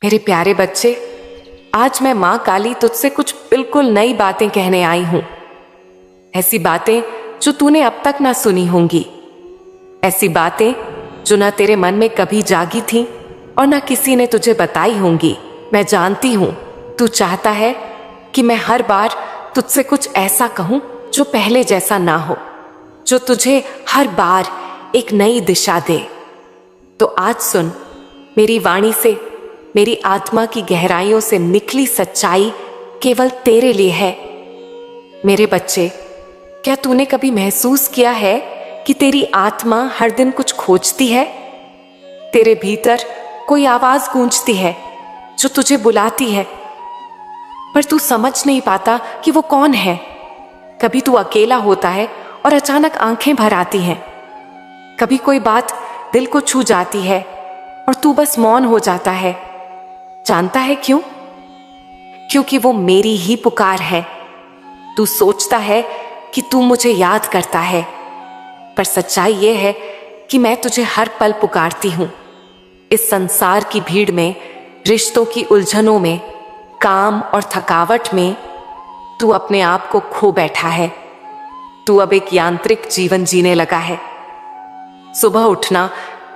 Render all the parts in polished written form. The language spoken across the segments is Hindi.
मेरे प्यारे बच्चे, आज मैं माँ काली तुझसे कुछ बिल्कुल नई बातें कहने आई हूं। ऐसी बातें जो तूने अब तक ना सुनी होंगी, ऐसी बातें जो ना तेरे मन में कभी जागी थी और ना किसी ने तुझे बताई होंगी। मैं जानती हूं तू चाहता है कि मैं हर बार तुझसे कुछ ऐसा कहूं जो पहले जैसा ना हो, जो तुझे हर बार एक नई दिशा दे। तो आज सुन, मेरी वाणी से, मेरी आत्मा की गहराइयों से निकली सच्चाई केवल तेरे लिए है। मेरे बच्चे, क्या तूने कभी महसूस किया है कि तेरी आत्मा हर दिन कुछ खोजती है? तेरे भीतर कोई आवाज गूंजती है जो तुझे बुलाती है, पर तू समझ नहीं पाता कि वो कौन है। कभी तू अकेला होता है और अचानक आंखें भर आती हैं। कभी कोई बात दिल को छू जाती है और तू बस मौन हो जाता है। जानता है क्यों? क्योंकि वो मेरी ही पुकार है। तू सोचता है कि तू मुझे याद करता है, पर सच्चाई ये है कि मैं तुझे हर पल पुकारती हूं। इस संसार की भीड़ में, रिश्तों की उलझनों में, काम और थकावट में तू अपने आप को खो बैठा है। तू अब एक यांत्रिक जीवन जीने लगा है। सुबह उठना,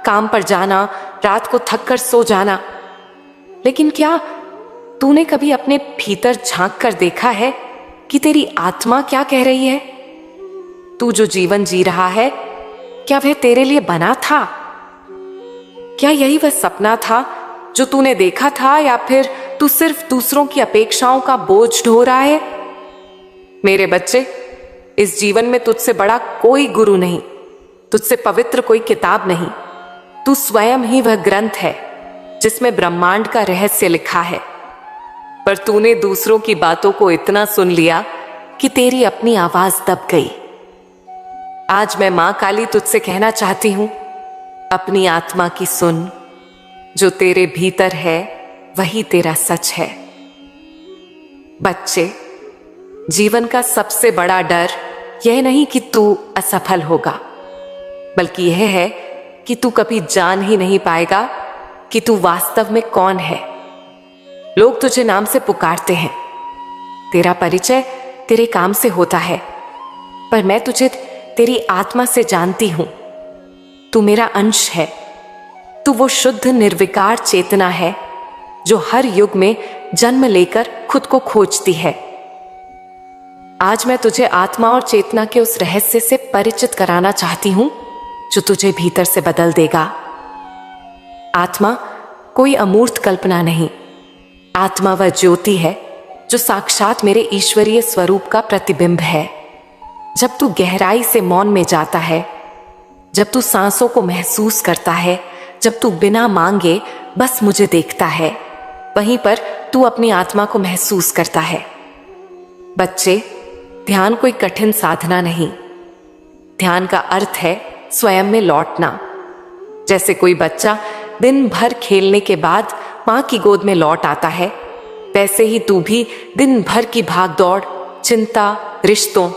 काम पर जाना, रात को थक कर सो जाना। लेकिन क्या तूने कभी अपने भीतर झांक कर देखा है कि तेरी आत्मा क्या कह रही है? तू जो जीवन जी रहा है, क्या वह तेरे लिए बना था? क्या यही वह सपना था जो तूने देखा था, या फिर तू सिर्फ दूसरों की अपेक्षाओं का बोझ ढो रहा है? मेरे बच्चे, इस जीवन में तुझसे बड़ा कोई गुरु नहीं, तुझसे पवित्र कोई किताब नहीं। तू स्वयं ही वह ग्रंथ है जिसमें ब्रह्मांड का रहस्य लिखा है। पर तूने दूसरों की बातों को इतना सुन लिया कि तेरी अपनी आवाज दब गई। आज मैं मां काली तुझसे कहना चाहती हूं, अपनी आत्मा की सुन। जो तेरे भीतर है वही तेरा सच है। बच्चे, जीवन का सबसे बड़ा डर यह नहीं कि तू असफल होगा, बल्कि यह है कि तू कभी जान ही नहीं पाएगा कि तू वास्तव में कौन है। लोग तुझे नाम से पुकारते हैं, तेरा परिचय तेरे काम से होता है, पर मैं तुझे तेरी आत्मा से जानती हूं। तू मेरा अंश है। तू वो शुद्ध निर्विकार चेतना है जो हर युग में जन्म लेकर खुद को खोजती है। आज मैं तुझे आत्मा और चेतना के उस रहस्य से परिचित कराना चाहती हूं जो तुझे भीतर से बदल देगा। आत्मा कोई अमूर्त कल्पना नहीं, आत्मा वह ज्योति है जो साक्षात मेरे ईश्वरीय स्वरूप का प्रतिबिंब है। जब तू गहराई से मौन में जाता है, जब तू सांसों को महसूस करता है, जब तू बिना मांगे बस मुझे देखता है, वहीं पर तू अपनी आत्मा को महसूस करता है। बच्चे, ध्यान कोई कठिन साधना नहीं। ध्यान का अर्थ है स्वयं में लौटना। जैसे कोई बच्चा दिन भर खेलने के बाद मां की गोद में लौट आता है, वैसे ही तू भी दिन भर की भागदौड़, चिंता, रिश्तों,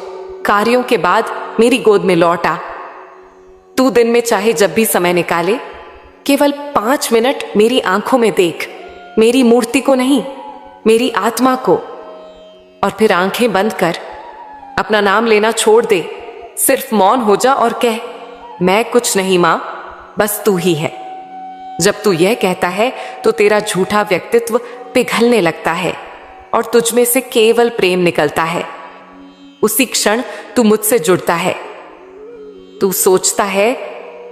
कार्यों के बाद मेरी गोद में लौट आ। तू दिन में चाहे जब भी समय निकाले, केवल 5 मिनट मेरी आंखों में देख, मेरी मूर्ति को नहीं, मेरी आत्मा को। और फिर आंखें बंद कर अपना नाम लेना छोड़ दे। सिर्फ मौन हो जा और कह, मैं कुछ नहीं मां, बस तू ही है। जब तू यह कहता है तो तेरा झूठा व्यक्तित्व पिघलने लगता है और तुझ में से केवल प्रेम निकलता है। उसी क्षण तू मुझसे जुड़ता है। तू सोचता है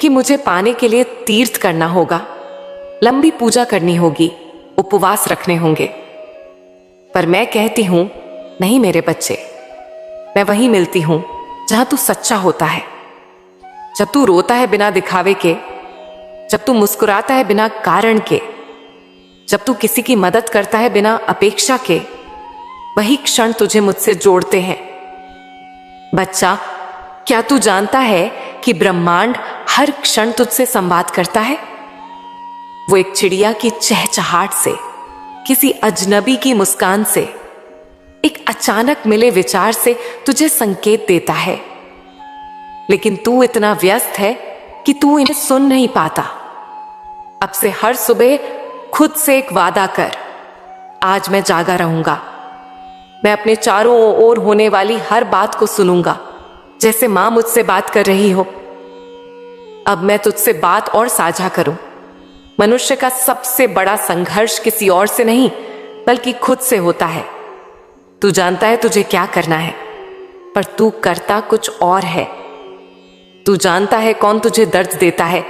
कि मुझे पाने के लिए तीर्थ करना होगा, लंबी पूजा करनी होगी, उपवास रखने होंगे। पर मैं कहती हूं, नहीं मेरे बच्चे, मैं वहीं मिलती हूं जहां तू सच्चा होता है। जब तू रोता है बिना दिखावे के, जब तू मुस्कुराता है बिना कारण के, जब तू किसी की मदद करता है बिना अपेक्षा के, वही क्षण तुझे मुझसे जोड़ते हैं। बच्चा, क्या तू जानता है कि ब्रह्मांड हर क्षण तुझसे संवाद करता है? वो एक चिड़िया की चहचहाट से, किसी अजनबी की मुस्कान से, एक अचानक मिले विचार से तुझे संकेत देता है। लेकिन तू इतना व्यस्त है कि तू इन्हें सुन नहीं पाता। अब से हर सुबह खुद से एक वादा कर, आज मैं जागा रहूंगा। मैं अपने चारों ओर होने वाली हर बात को सुनूंगा, जैसे मां मुझसे बात कर रही हो। अब मैं तुझसे बात और साझा करूं। मनुष्य का सबसे बड़ा संघर्ष किसी और से नहीं बल्कि खुद से होता है। तू जानता है तुझे क्या करना है, पर तू करता कुछ और है। तू जानता है कौन तुझे दर्द देता है,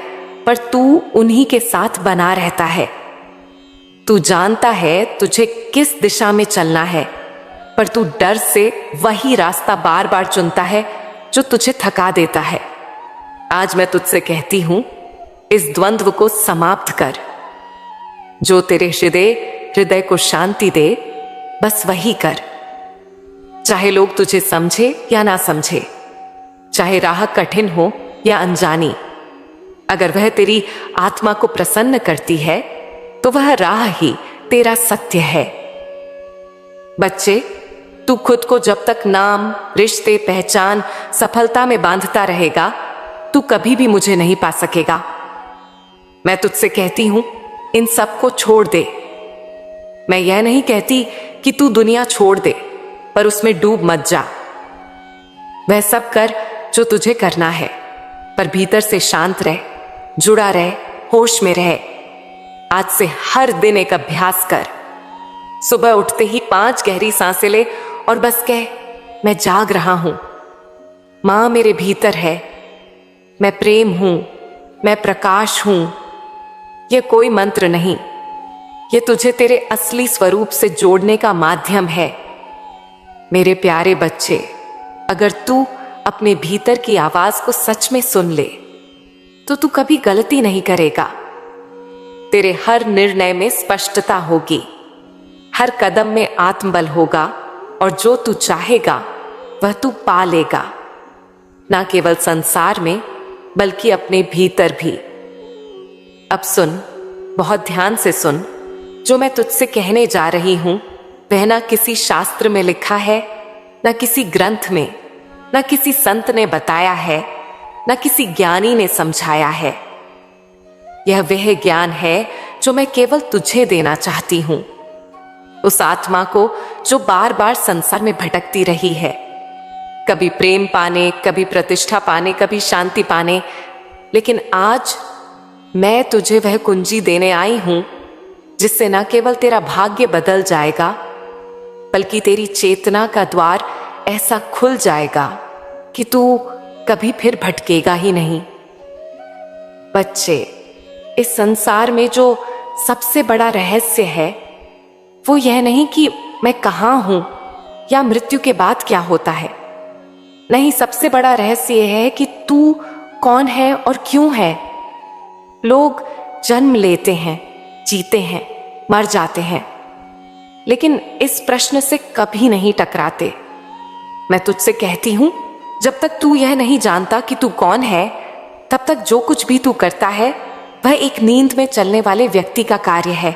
पर तू उन्हीं के साथ बना रहता है। तू जानता है तुझे किस दिशा में चलना है, पर तू डर से वही रास्ता बार बार चुनता है जो तुझे थका देता है। आज मैं तुझसे कहती हूं, इस द्वंद्व को समाप्त कर। जो तेरे हृदय को शांति दे, बस वही कर। चाहे लोग तुझे समझे या ना समझे, चाहे राह कठिन हो या अनजानी, अगर वह तेरी आत्मा को प्रसन्न करती है तो वह राह ही तेरा सत्य है। बच्चे, तू खुद को जब तक नाम, रिश्ते, पहचान, सफलता में बांधता रहेगा, तू कभी भी मुझे नहीं पा सकेगा। मैं तुझसे कहती हूं, इन सब को छोड़ दे। मैं यह नहीं कहती कि तू दुनिया छोड़ दे, पर उसमें डूब मत जा। वह सब कर जो तुझे करना है, पर भीतर से शांत रह, जुड़ा रह, होश में रह। आज से हर दिन एक अभ्यास कर। सुबह उठते ही 5 गहरी सांसें ले और बस कह, मैं जाग रहा हूं। मां मेरे भीतर है, मैं प्रेम हूं, मैं प्रकाश हूं। यह कोई मंत्र नहीं, यह तुझे तेरे असली स्वरूप से जोड़ने का माध्यम है। मेरे प्यारे बच्चे, अगर तू अपने भीतर की आवाज को सच में सुन ले तो तू कभी गलती नहीं करेगा। तेरे हर निर्णय में स्पष्टता होगी, हर कदम में आत्मबल होगा, और जो तू चाहेगा वह तू पा लेगा, ना केवल संसार में बल्कि अपने भीतर भी। अब सुन, बहुत ध्यान से सुन। जो मैं तुझसे कहने जा रही हूं वह ना किसी शास्त्र में लिखा है, ना किसी ग्रंथ में, ना किसी संत ने बताया है, ना किसी ज्ञानी ने समझाया है। यह वह ज्ञान है जो मैं केवल तुझे देना चाहती हूं, उस आत्मा को जो बार बार संसार में भटकती रही है, कभी प्रेम पाने, कभी प्रतिष्ठा पाने, कभी शांति पाने। लेकिन आज मैं तुझे वह कुंजी देने आई हूं जिससे न केवल तेरा भाग्य बदल जाएगा, बल्कि तेरी चेतना का द्वार ऐसा खुल जाएगा कि तू कभी फिर भटकेगा ही नहीं। बच्चे, इस संसार में जो सबसे बड़ा रहस्य है वो यह नहीं कि मैं कहां हूं या मृत्यु के बाद क्या होता है। नहीं, सबसे बड़ा रहस्य यह है कि तू कौन है और क्यों है। लोग जन्म लेते हैं, जीते हैं, मर जाते हैं, लेकिन इस प्रश्न से कभी नहीं टकराते। मैं तुझसे कहती हूं, जब तक तू यह नहीं जानता कि तू कौन है, तब तक जो कुछ भी तू करता है वह एक नींद में चलने वाले व्यक्ति का कार्य है।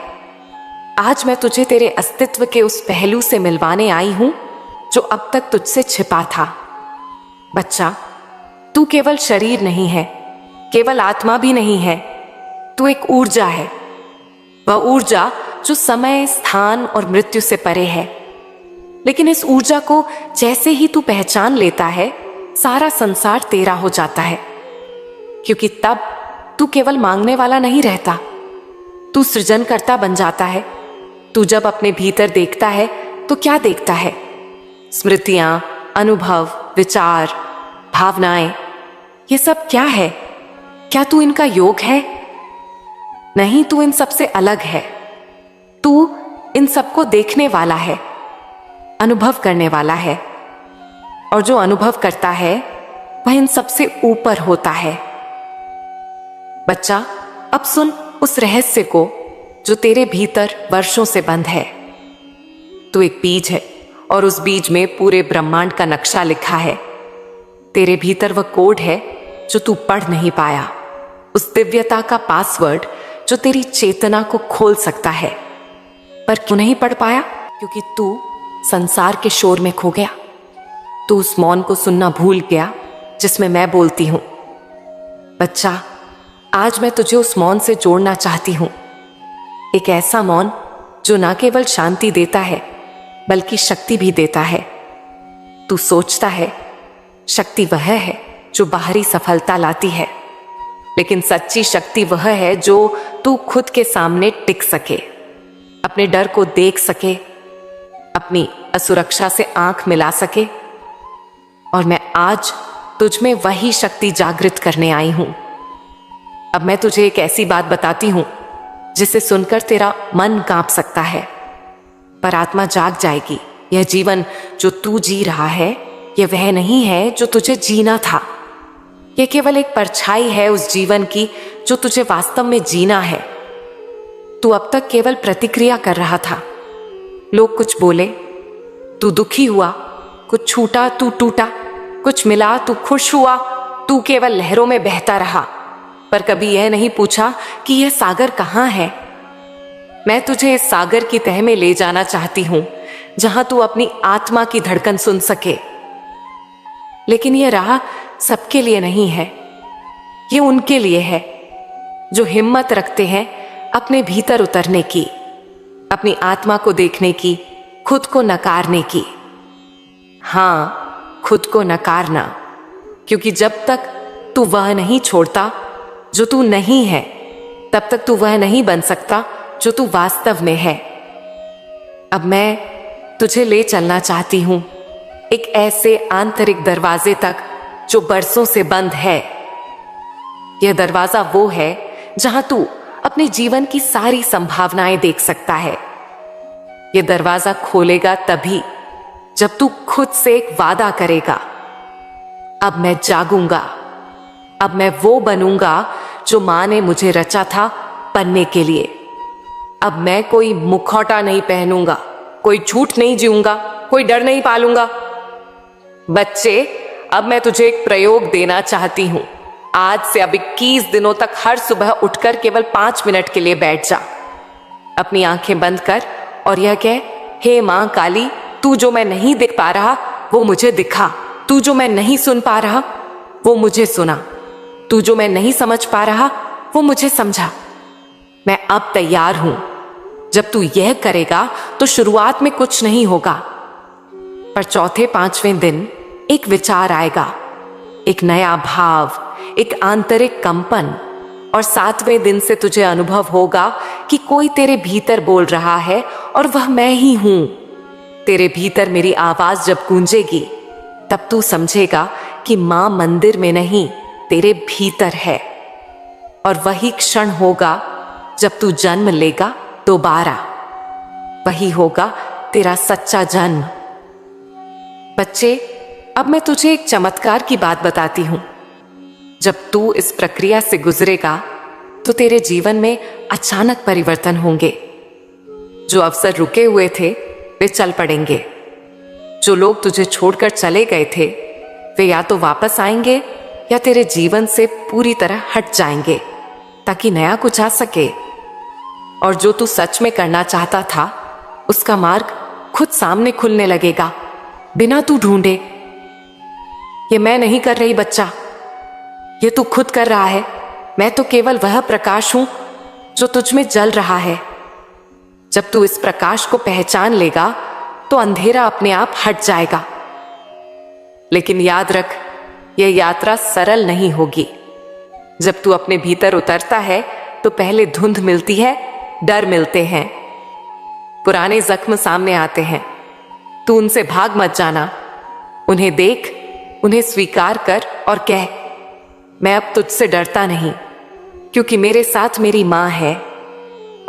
आज मैं तुझे तेरे अस्तित्व के उस पहलू से मिलवाने आई हूं जो अब तक तुझसे छिपा था। बच्चा, तू केवल शरीर नहीं है, केवल आत्मा भी नहीं है, तू एक ऊर्जा है। वह ऊर्जा जो समय, स्थान और मृत्यु से परे है। लेकिन इस ऊर्जा को जैसे ही तू पहचान लेता है, सारा संसार तेरा हो जाता है, क्योंकि तब तू केवल मांगने वाला नहीं रहता, तू सृजनकर्ता बन जाता है। तू जब अपने भीतर देखता है तो क्या देखता है? स्मृतियां, अनुभव, विचार, भावनाएं, ये सब क्या है? क्या तू इनका योग है? नहीं, तू इन सबसे अलग है। तू इन सबको देखने वाला है, अनुभव करने वाला है, और जो अनुभव करता है वह इन सबसे ऊपर होता है। बच्चा, अब सुन उस रहस्य को जो तेरे भीतर वर्षों से बंद है। तू एक बीज है और उस बीज में पूरे ब्रह्मांड का नक्शा लिखा है। तेरे भीतर वह कोड है जो तू पढ़ नहीं पाया, उस दिव्यता का पासवर्ड जो तेरी चेतना को खोल सकता है। पर क्यों नहीं पढ़ पाया? क्योंकि तू संसार के शोर में खो गया। तू उस मौन को सुनना भूल गया जिसमें मैं बोलती हूं। बच्चा, आज मैं तुझे उस मौन से जोड़ना चाहती हूं। एक ऐसा मौन जो ना केवल शांति देता है बल्कि शक्ति भी देता है। तू सोचता है शक्ति वह है जो बाहरी सफलता लाती है, लेकिन सच्ची शक्ति वह है जो तू खुद के सामने टिक सके, अपने डर को देख सके, अपनी असुरक्षा से आंख मिला सके। और मैं आज तुझ में वही शक्ति जागृत करने आई हूं। अब मैं तुझे एक ऐसी बात बताती हूं जिसे सुनकर तेरा मन कांप सकता है, पर आत्मा जाग जाएगी। यह जीवन जो तू जी रहा है यह वह नहीं है जो तुझे जीना था। यह केवल एक परछाई है उस जीवन की जो तुझे वास्तव में जीना है। तू अब तक केवल प्रतिक्रिया कर रहा था। लोग कुछ बोले, तू दुखी हुआ, कुछ छूटा तू टूटा, कुछ मिला तू खुश हुआ, तू केवल लहरों में बहता रहा, पर कभी यह नहीं पूछा कि यह सागर कहां है। मैं तुझे इस सागर की तह में ले जाना चाहती हूं जहां तू अपनी आत्मा की धड़कन सुन सके। लेकिन यह राह सबके लिए नहीं है। ये उनके लिए है जो हिम्मत रखते हैं अपने भीतर उतरने की, अपनी आत्मा को देखने की, खुद को नकारने की। हां, खुद को नकारना, क्योंकि जब तक तू वह नहीं छोड़ता जो तू नहीं है, तब तक तू वह नहीं बन सकता जो तू वास्तव में है। अब मैं तुझे ले चलना चाहती हूं एक ऐसे आंतरिक दरवाजे तक जो बरसों से बंद है। यह दरवाजा वो है जहां तू अपने जीवन की सारी संभावनाएं देख सकता है। यह दरवाजा खोलेगा तभी जब तू खुद से एक वादा करेगा, अब मैं जागूंगा, अब मैं वो बनूंगा जो मां ने मुझे रचा था बनने के लिए। अब मैं कोई मुखौटा नहीं पहनूंगा, कोई झूठ नहीं जीऊंगा, कोई डर नहीं पालूंगा। बच्चे, अब मैं तुझे एक प्रयोग देना चाहती हूं। आज से अब 21 दिनों तक हर सुबह उठकर केवल 5 मिनट के लिए बैठ जा। अपनी आंखें बंद कर और यह कह, हे मां काली, तू जो मैं नहीं दिख पा रहा वो मुझे दिखा, तू जो मैं नहीं सुन पा रहा वो मुझे सुना, तू जो मैं नहीं समझ पा रहा वो मुझे समझा। मैं अब तैयार हूं। जब तू यह करेगा तो शुरुआत में कुछ नहीं होगा, पर चौथे 5वें दिन एक विचार आएगा, एक नया भाव, एक आंतरिक कंपन, और 7वें दिन से तुझे अनुभव होगा कि कोई तेरे भीतर बोल रहा है और वह मैं ही हूं। तेरे भीतर मेरी आवाज जब गूंजेगी तब तू समझेगा कि मां मंदिर में नहीं, तेरे भीतर है। और वही क्षण होगा जब तू जन्म लेगा दोबारा। वही होगा तेरा सच्चा जन्म। बच्चे, अब मैं तुझे एक चमत्कार की बात बताती हूं। जब तू इस प्रक्रिया से गुजरेगा तो तेरे जीवन में अचानक परिवर्तन होंगे। जो अवसर रुके हुए थे वे चल पड़ेंगे। जो लोग तुझे छोड़कर चले गए थे वे या तो वापस आएंगे या तेरे जीवन से पूरी तरह हट जाएंगे ताकि नया कुछ आ सके। और जो तू सच में करना चाहता था उसका मार्ग खुद सामने खुलने लगेगा, बिना तू ढूंढे। ये मैं नहीं कर रही बच्चा, ये तू खुद कर रहा है। मैं तो केवल वह प्रकाश हूं जो तुझ में जल रहा है। जब तू इस प्रकाश को पहचान लेगा तो अंधेरा अपने आप हट जाएगा। लेकिन याद रख, यह यात्रा सरल नहीं होगी। जब तू अपने भीतर उतरता है तो पहले धुंध मिलती है, डर मिलते हैं, पुराने जख्म सामने आते हैं। तू उनसे भाग मत जाना। उन्हें देख, उन्हें स्वीकार कर और कह, मैं अब तुझसे डरता नहीं, क्योंकि मेरे साथ मेरी मां है।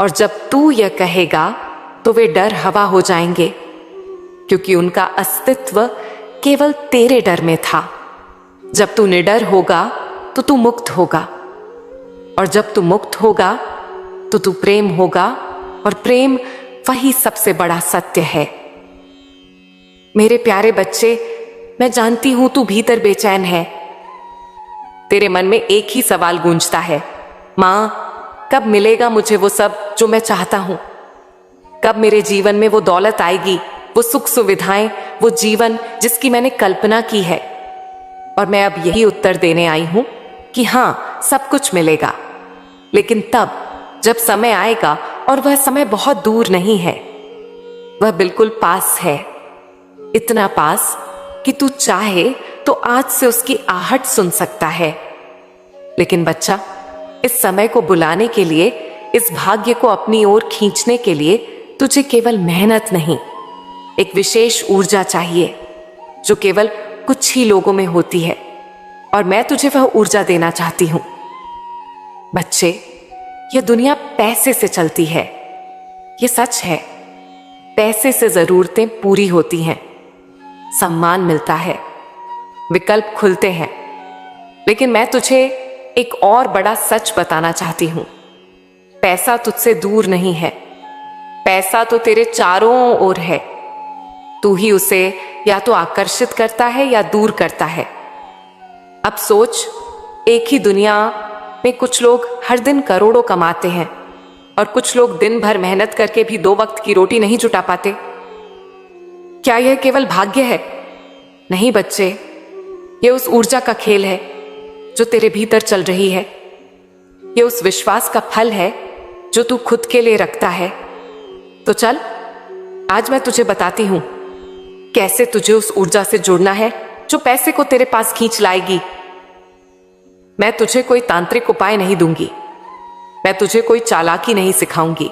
और जब तू यह कहेगा तो वे डर हवा हो जाएंगे, क्योंकि उनका अस्तित्व केवल तेरे डर में था। जब तू निडर होगा तो तू मुक्त होगा, और जब तू मुक्त होगा तो तू प्रेम होगा, और प्रेम वही सबसे बड़ा सत्य है। मेरे प्यारे बच्चे, मैं जानती हूं तू भीतर बेचैन है। तेरे मन में एक ही सवाल गूंजता है, मां, कब मिलेगा मुझे वो सब जो मैं चाहता हूं? कब मेरे जीवन में वो दौलत आएगी, वो सुख सुविधाएं, वो जीवन जिसकी मैंने कल्पना की है? और मैं अब यही उत्तर देने आई हूं कि हां, सब कुछ मिलेगा, लेकिन तब जब समय आएगा और वह समय बहुत दूर नहीं है, वह बिल्कुल पास है। इतना पास कि तू चाहे तो आज से उसकी आहट सुन सकता है। लेकिन बच्चा, इस समय को बुलाने के लिए, इस भाग्य को अपनी ओर खींचने के लिए तुझे केवल मेहनत नहीं, एक विशेष ऊर्जा चाहिए जो केवल कुछ ही लोगों में होती है, और मैं तुझे वह ऊर्जा देना चाहती हूं। बच्चे, यह दुनिया पैसे से चलती है, यह सच है। पैसे से जरूरतें पूरी होती हैं, सम्मान मिलता है, विकल्प खुलते हैं। लेकिन मैं तुझे एक और बड़ा सच बताना चाहती हूं। पैसा तुझसे दूर नहीं है, पैसा तो तेरे चारों ओर है। तू ही उसे या तो आकर्षित करता है या दूर करता है। अब सोच, एक ही दुनिया में कुछ लोग हर दिन करोड़ों कमाते हैं और कुछ लोग दिन भर मेहनत करके भी 2 वक्त की रोटी नहीं जुटा पाते। क्या यह केवल भाग्य है? नहीं बच्चे, यह उस ऊर्जा का खेल है जो तेरे भीतर चल रही है। यह उस विश्वास का फल है जो तू खुद के लिए रखता है। तो चल, आज मैं तुझे बताती हूं कैसे तुझे उस ऊर्जा से जुड़ना है जो पैसे को तेरे पास खींच लाएगी। मैं तुझे कोई तांत्रिक उपाय नहीं दूंगी, मैं तुझे कोई चालाकी नहीं सिखाऊंगी।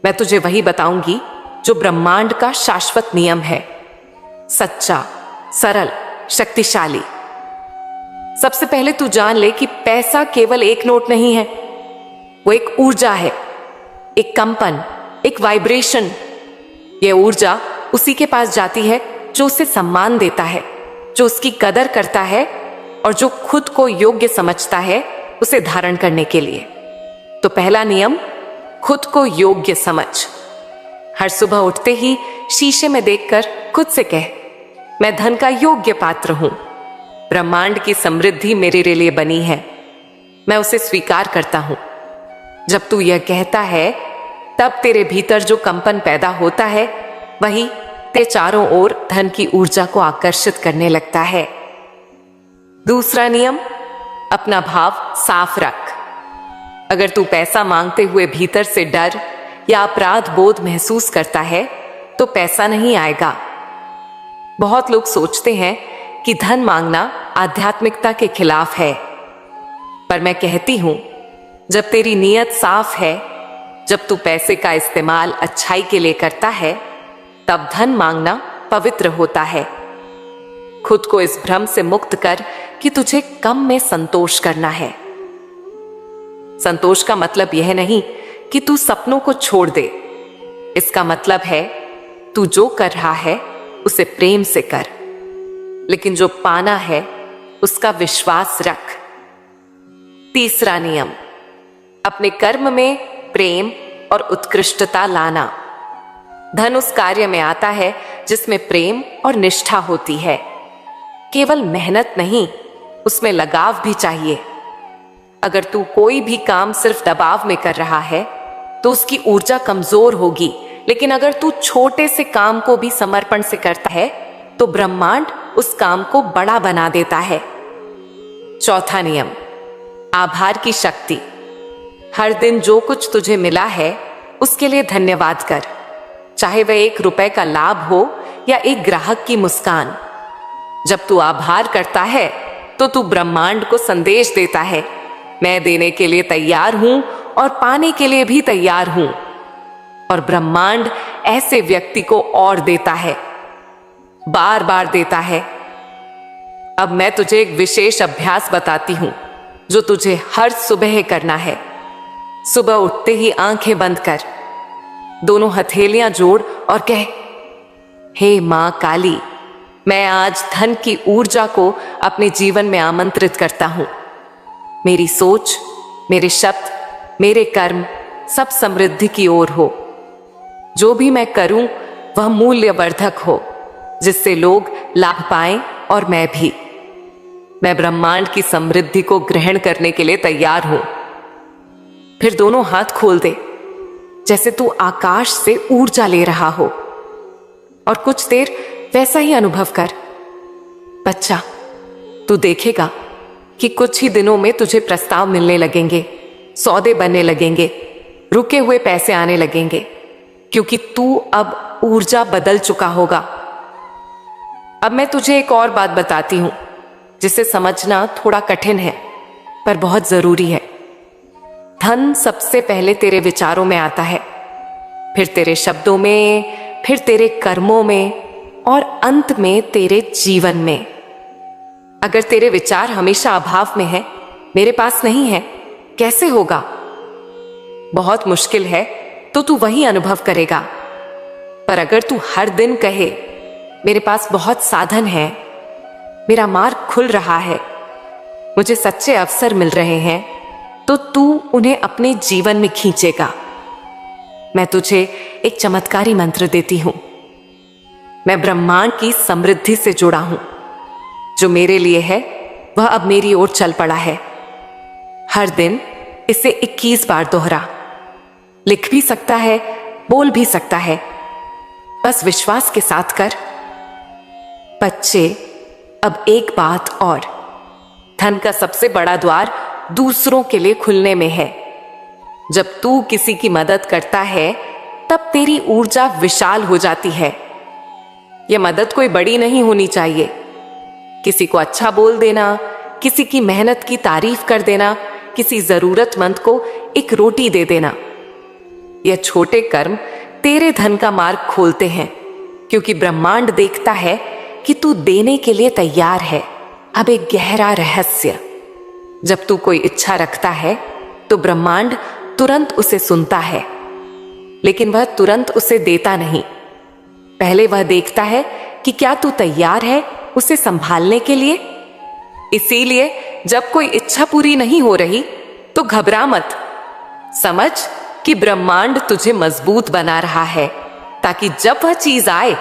मैं तुझे वही बताऊंगी जो ब्रह्मांड का शाश्वत नियम है, सच्चा, सरल, शक्तिशाली। सबसे पहले तू जान ले कि पैसा केवल एक नोट नहीं है, वो एक ऊर्जा है, एक कंपन, एक वाइब्रेशन। यह ऊर्जा उसी के पास जाती है जो उसे सम्मान देता है, जो उसकी कदर करता है और जो खुद को योग्य समझता है उसे धारण करने के लिए। तो पहला नियम, खुद को योग्य समझ। हर सुबह उठते ही शीशे में देखकर खुद से कह, मैं धन का योग्य पात्र हूं, ब्रह्मांड की समृद्धि मेरे लिए बनी है, मैं उसे स्वीकार करता हूं। जब तू यह कहता है तब तेरे भीतर जो कंपन पैदा होता है वही तेरे चारों ओर धन की ऊर्जा को आकर्षित करने लगता है। दूसरा नियम, अपना भाव साफ रख। अगर तू पैसा मांगते हुए भीतर से डर या अपराध बोध महसूस करता है तो पैसा नहीं आएगा। बहुत लोग सोचते हैं कि धन मांगना आध्यात्मिकता के खिलाफ है, पर मैं कहती हूं, जब तेरी नीयत साफ है, जब तू पैसे का इस्तेमाल अच्छाई के लिए करता है, तब धन मांगना पवित्र होता है। खुद को इस भ्रम से मुक्त कर कि तुझे कम में संतोष करना है। संतोष का मतलब यह नहीं कि तू सपनों को छोड़ दे, इसका मतलब है तू जो कर रहा है उसे प्रेम से कर, लेकिन जो पाना है उसका विश्वास रख। तीसरा नियम, अपने कर्म में प्रेम और उत्कृष्टता लाना। धन उस कार्य में आता है जिसमें प्रेम और निष्ठा होती है। केवल मेहनत नहीं, उसमें लगाव भी चाहिए। अगर तू कोई भी काम सिर्फ दबाव में कर रहा है तो उसकी ऊर्जा कमजोर होगी, लेकिन अगर तू छोटे से काम को भी समर्पण से करता है तो ब्रह्मांड उस काम को बड़ा बना देता है। चौथा नियम, आभार की शक्ति। हर दिन जो कुछ तुझे मिला है उसके लिए धन्यवाद कर, चाहे वह 1 रुपए का लाभ हो या एक ग्राहक की मुस्कान। जब तू आभार करता है तो तू ब्रह्मांड को संदेश देता है, मैं देने के लिए तैयार हूं और पाने के लिए भी तैयार हूं। और ब्रह्मांड ऐसे व्यक्ति को और देता है, बार बार देता है। अब मैं तुझे एक विशेष अभ्यास बताती हूं जो तुझे हर सुबह करना है। सुबह उठते ही आंखें बंद कर, दोनों हथेलियां जोड़ और कह, हे मां काली, मैं आज धन की ऊर्जा को अपने जीवन में आमंत्रित करता हूं। मेरी सोच, मेरे शब्द, मेरे कर्म सब समृद्धि की ओर हो। जो भी मैं करूं वह मूल्यवर्धक हो, जिससे लोग लाभ पाएं और मैं भी। मैं ब्रह्मांड की समृद्धि को ग्रहण करने के लिए तैयार हूं। फिर दोनों हाथ खोल दे, जैसे तू आकाश से ऊर्जा ले रहा हो, और कुछ देर वैसा ही अनुभव कर। बच्चा, तू देखेगा कि कुछ ही दिनों में तुझे प्रस्ताव मिलने लगेंगे, सौदे बनने लगेंगे, रुके हुए पैसे आने लगेंगे, क्योंकि तू अब ऊर्जा बदल चुका होगा। अब मैं तुझे एक और बात बताती हूं, जिसे समझना थोड़ा कठिन है पर बहुत जरूरी है। धन सबसे पहले तेरे विचारों में आता है, फिर तेरे शब्दों में, फिर तेरे कर्मों में और अंत में तेरे जीवन में। अगर तेरे विचार हमेशा अभाव में है, मेरे पास नहीं है, कैसे होगा? बहुत मुश्किल है तो तू वही अनुभव करेगा। पर अगर तू हर दिन कहे मेरे पास बहुत साधन है, मेरा मार्ग खुल रहा है, मुझे सच्चे अवसर मिल रहे हैं, तो तू उन्हें अपने जीवन में खींचेगा। मैं तुझे एक चमत्कारी मंत्र देती हूं। मैं ब्रह्मांड की समृद्धि से जुड़ा हूं। जो मेरे लिए है वह अब मेरी ओर चल पड़ा है। हर दिन इसे 21 बार दोहरा। लिख भी सकता है, बोल भी सकता है, बस विश्वास के साथ कर। बच्चे, अब एक बात और, धन का सबसे बड़ा द्वार दूसरों के लिए खुलने में है। जब तू किसी की मदद करता है तब तेरी ऊर्जा विशाल हो जाती है। यह मदद कोई बड़ी नहीं होनी चाहिए। किसी को अच्छा बोल देना, किसी की मेहनत की तारीफ कर देना, किसी जरूरतमंद को एक रोटी दे देना, यह छोटे कर्म तेरे धन का मार्ग खोलते हैं, क्योंकि ब्रह्मांड देखता है कि तू देने के लिए तैयार है। अब एक गहरा रहस्य, जब तू कोई इच्छा रखता है तो ब्रह्मांड तुरंत उसे सुनता है, लेकिन वह तुरंत उसे देता नहीं। पहले वह देखता है कि क्या तू तैयार है उसे संभालने के लिए। इसीलिए जब कोई इच्छा पूरी नहीं हो रही तो घबरा मत। समझ कि ब्रह्मांड तुझे मजबूत बना रहा है, ताकि जब वह चीज आए